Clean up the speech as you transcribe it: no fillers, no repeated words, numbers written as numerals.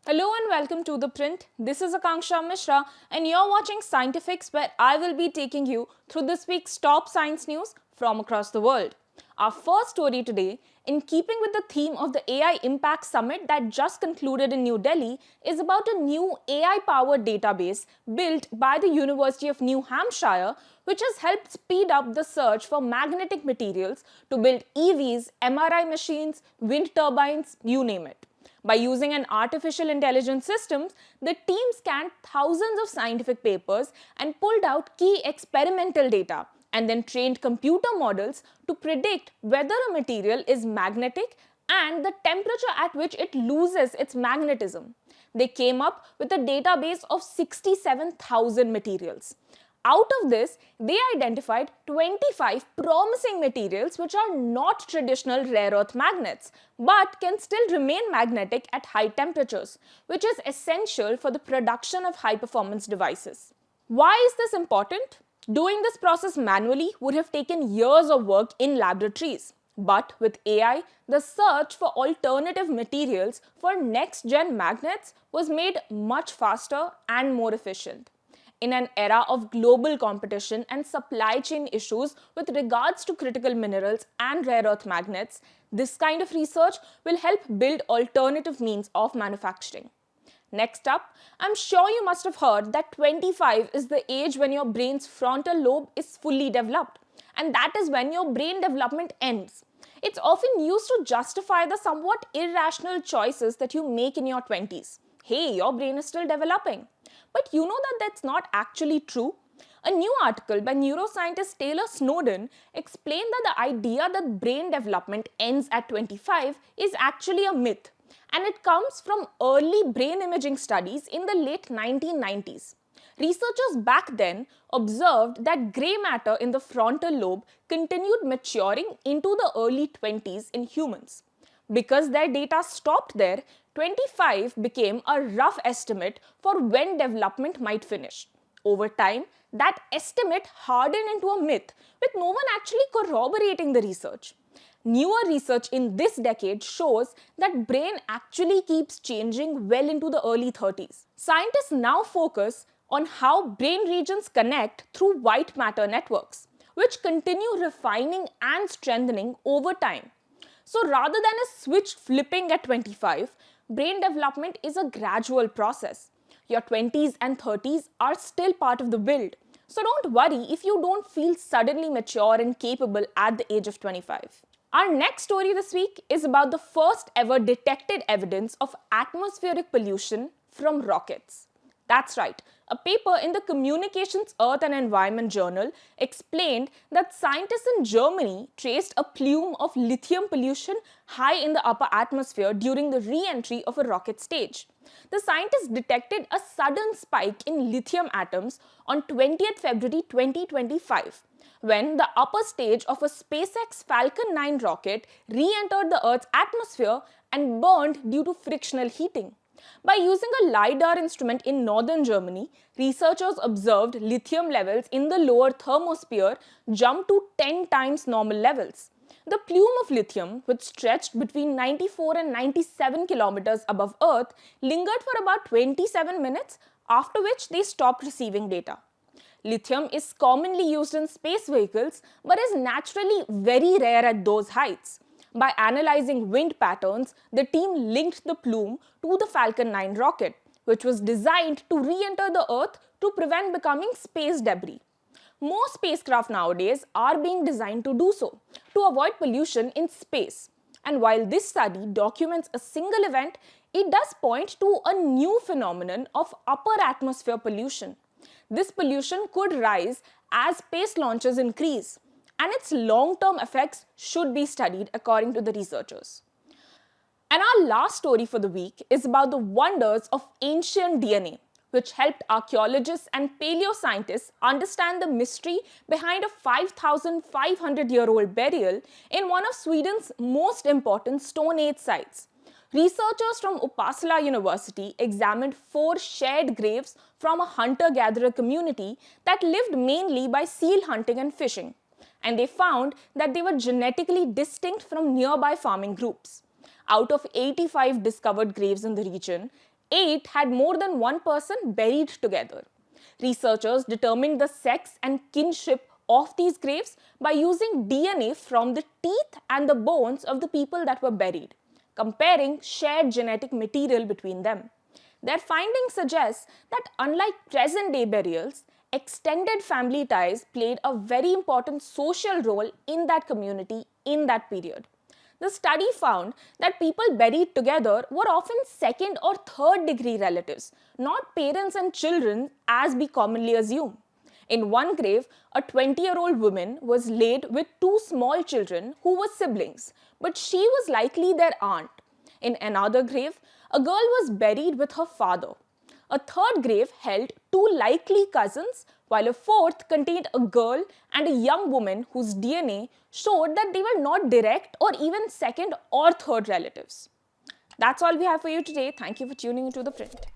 Hello and welcome to ThePrint. This is Akanksha Mishra and you're watching Scientifix, where I will be taking you through this week's top science news from across the world. Our first story today, in keeping with the theme of the AI Impact Summit that just concluded in New Delhi, is about a new AI-powered database built by the University of New Hampshire, which has helped speed up the search for magnetic materials to build EVs, MRI machines, wind turbines, you name it. By using an artificial intelligence system, the team scanned thousands of scientific papers and pulled out key experimental data, and then trained computer models to predict whether a material is magnetic and the temperature at which it loses its magnetism. They came up with a database of 67,000 materials. Out of this, they identified 25 promising materials which are not traditional rare earth magnets but can still remain magnetic at high temperatures, which is essential for the production of high performance devices. Why is this important? Doing this process manually would have taken years of work in laboratories. But with AI, the search for alternative materials for next gen magnets was made much faster and more efficient. In an era of global competition and supply chain issues with regards to critical minerals and rare earth magnets, this kind of research will help build alternative means of manufacturing. Next up, I'm sure you must have heard that 25 is the age when your brain's frontal lobe is fully developed, and that is when your brain development ends. It's often used to justify the somewhat irrational choices that you make in your 20s. Hey, your brain is still developing. But you know that that's not actually true. A new article by neuroscientist Taylor Snowden explained that the idea that brain development ends at 25 is actually a myth, and it comes from early brain imaging studies in the late 1990s. Researchers back then observed that gray matter in the frontal lobe continued maturing into the early 20s in humans. Because their data stopped there, 25 became a rough estimate for when development might finish. Over time, that estimate hardened into a myth, with no one actually corroborating the research. Newer research in this decade shows that brain actually keeps changing well into the early 30s. Scientists now focus on how brain regions connect through white matter networks, which continue refining and strengthening over time. So rather than a switch flipping at 25, brain development is a gradual process. Your 20s and 30s are still part of the build. So don't worry if you don't feel suddenly mature and capable at the age of 25. Our next story this week is about the first ever detected evidence of atmospheric pollution from rockets. That's right. A paper in the Communications, Earth and Environment journal explained that scientists in Germany traced a plume of lithium pollution high in the upper atmosphere during the re-entry of a rocket stage. The scientists detected a sudden spike in lithium atoms on 20th February 2025 when the upper stage of a SpaceX Falcon 9 rocket re-entered the Earth's atmosphere and burned due to frictional heating. By using a LiDAR instrument in northern Germany, researchers observed lithium levels in the lower thermosphere jump to 10 times normal levels. The plume of lithium, which stretched between 94 and 97 kilometers above Earth, lingered for about 27 minutes, after which they stopped receiving data. Lithium is commonly used in space vehicles but is naturally very rare at those heights. By analyzing wind patterns, the team linked the plume to the Falcon 9 rocket, which was designed to re-enter the Earth to prevent becoming space debris. More spacecraft nowadays are being designed to do so, to avoid pollution in space. And while this study documents a single event, it does point to a new phenomenon of upper atmosphere pollution. This pollution could rise as space launches increase, and its long-term effects should be studied according to the researchers. And our last story for the week is about the wonders of ancient DNA, which helped archaeologists and paleoscientists understand the mystery behind a 5,500-year-old burial in one of Sweden's most important Stone Age sites. Researchers from Uppsala University examined 4 shared graves from a hunter-gatherer community that lived mainly by seal hunting and fishing, and they found that they were genetically distinct from nearby farming groups. Out of 85 discovered graves in the region, 8 had more than one person buried together. Researchers determined the sex and kinship of these graves by using DNA from the teeth and the bones of the people that were buried, comparing shared genetic material between them. Their findings suggest that unlike present day burials, extended family ties played a very important social role in that community in that period. The study found that people buried together were often second or third degree relatives, not parents and children as we commonly assume. In one grave, a 20-year-old woman was laid with two small children who were siblings, but she was likely their aunt. In another grave, a girl was buried with her father. A third grave held two likely cousins, while a fourth contained a girl and a young woman whose DNA showed that they were not direct or even second or third relatives. That's all we have for you today. Thank you for tuning into The Print.